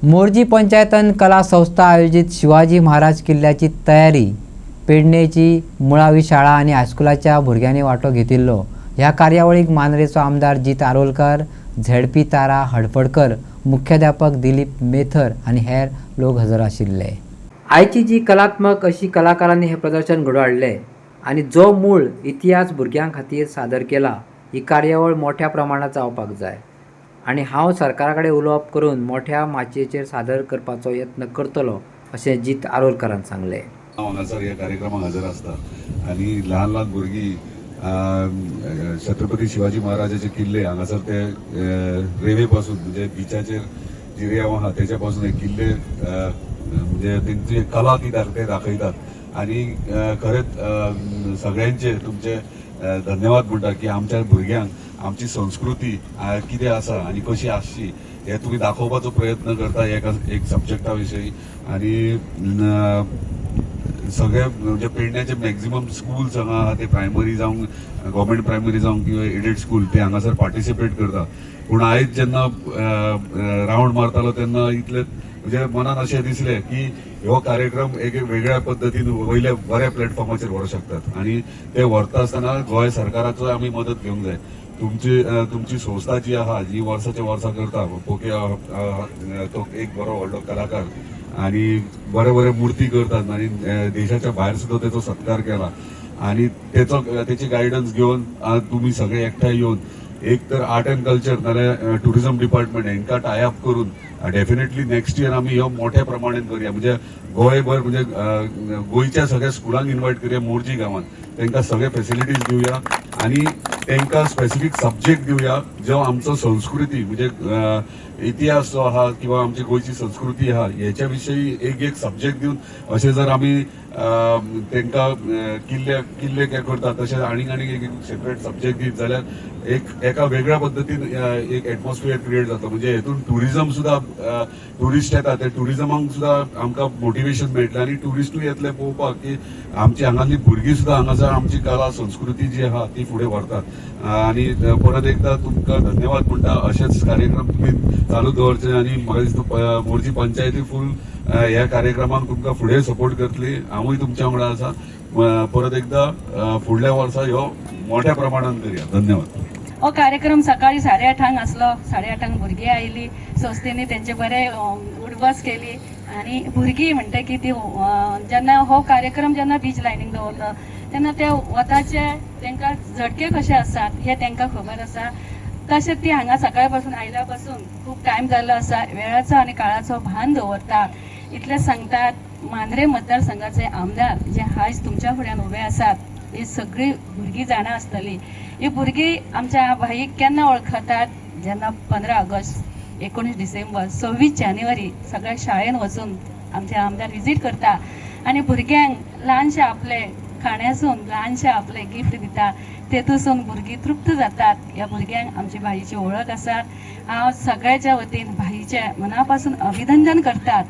मोरजी पंचायतन कला संस्था आयोजित शिवाजी महाराज किल्ल्याची तयारी पेडणेची मुळावी शाळा आणि हायस्कुलाच्या भुरग्यांनी वांटो घेतिल्लो। ह्या कार्यावळीक मांद्रेचो आमदार जीत आरोलकर, झेडपी तारा हडफडकर, मुख्याध्यापक दिलीप मेथर आणि हेर लोक हजर आशिल्ले। आयची जी कलात्मक अशी कलाकारांनी हे प्रदर्शन घडोवले आणि जो मूळ इतिहास भुरग्यां खातीर सादर केला, ही कार्यावळ मोठ्या प्रमाणात जावपाक जाय आणि हांव सरकारा कडेन उलोवप करून मोठ्या माचयेचेर सादर करपाचो यत्न करतलो अशें जीत आरोलकरान सांगलें। हांगासर ह्या कार्यक्रमाक हजर आसता आणि ल्हान ल्हान भुरगीं छत्रपती शिवाजी महाराजाचे किल्ले हांगासर ते रेवे पासून म्हणजे बिचाचेर जी रेंव आहा तेच्या पासून हे किल्ले म्हणजे तेंची कला ती ते दाखयतात आणि खरेंच सगळ्यांचे तुमचे धन्यवाद म्हणटा की आमच्या भुरग्यांक आमची संस्कृती कितें आसा आनी कशी आसची हे तुम्ही दाखोवपाचो प्रयत्न करता एक सब्जेक्टा विशयी आणि सगळे म्हणजे पेडण्याचे मॅक्झिमम स्कूल्स हांगा आहा ते प्रायमरी जावं गव्हर्मेंट प्रायमरी जावं किंवा एडेड स्कूल ते हांगासर पार्टिसिपेट करता। पूण आयज जेन्ना रावंड मारतालो तेन्ना इतले म्हणजे मनान अशें दिसलें की हो कार्यक्रम एक वेगळ्या पद्दतीन वयल्या बऱ्या प्लॅटफॉर्माचेर व्हरूंक शकतात आणि ते व्हरता आसतना गोंय सरकाराचो आमी मदत घेवंक जाय। तुमची संस्था जी आहा जी वर्साच्या वर्सा करता पोके तो एक बरो व्हडलो कलाकार आणि बरे बरे मूर्ती करतात आणि देशाच्या भायर सुद्धा त्याचा सत्कार केला आणि त्याची गायडन्स घेऊन तुम्ही सगळे एकठांय येऊन एक तर आर्ट अँड कल्चर नाल्यार टुरिझम डिपार्टमेंट हांकां टाय अप करून डेफिनेटली नेक्स्ट इयर आमी ह्यो मोठ्या प्रमाणात करूया म्हणजे गोंयभर म्हणजे गोंयच्या सगळ्या स्कुलांक इन्वायट करूया मोरजी गांवांत तांकां सगळे फॅसिलिटीज दिवया आणि तांकां स्पेसिफीक सब्जेक्ट दिवया जो आमचो संस्कृती म्हणजे इतिहास जो आहा किंवा आमची गोयची संस्कृती आहा ह्याच्या विषयी एक सब्जेक्ट दिवन अशें जर आमी तांकां किल्ले करतात तशें आनीक एक सेपरेट सब्जेक्ट दीत जाल्यार एका वेगळ्या पद्दतीन एक एटमॉस्फियर क्रिएट जाता म्हणजे हेतून टुरिझम सुद्धा टुरिस्ट येतात ते टुरिझमाक सुद्धा आमकां मोटिवेशन मेळटलें आणि टुरिस्टूय येतले पळोवपाक की आमची हांगातली भुरगीं सुद्धा हांगासर आमची कला संस्कृती जी आहा ती फुडें व्हरतात आणि परत एकदा तुमकां धन्यवाद म्हणटा। अशेच कार्यक्रम तुम्ही चालू दवरचे आणि म्हाका दिसता मोरजी पंचायती फूल ह्या कार्यक्रमाक तुमकां फुडें सपोर्ट करतली। हांवूय तुमच्या वांगडा आसा। परत एकदा फुडल्या वर्सा ह्यो मोठ्या प्रमाणात करूया। धन्यवाद। हो कार्यक्रम सकाळी 8:30 आसलो। 8:30 भुरगीं आयली, संस्थेनी तेंचे बरे उडबस केली आणि भुरगीं म्हणटा की ती जेन्ना हो कार्यक्रम जेन्ना बीच लायनीक दवरलो तेन्ना ते वताचे तांकां झटके कशे आसात हे तांकां खबर आसा। तशें ती हांगा सकाळी पासून आयल्या पासून खूब टायम जाल्लो आसा, वेळाचो आनी काळाचो भान दवरता इतले सांगतात। मांद्रे मतदारसंघाचे आमदार जे आयज तुमच्या फुड्यान उबे आसात ही सगळी भुरगीं जाणा आसतली। ही भुरगीं आमच्या भाईक केन्ना वळखतात जेन्ना 15 ऑगस्ट, 19 डिसेंबर, 26 जानेवारी सगळ्या शाळेन वचून आमचे आमदार विजीट करता आणि भुरग्यांक ल्हानशे आपले खाण्यासून ल्हानशे आपले गिफ्ट दिता तेतूसून भुरगीं तृप्त जातात। ह्या भुरग्यांक आमची भाईची ओळख आसा। हांव सगळ्याच्या वतीन भाईचे मना पासून अभिनंदन करतात।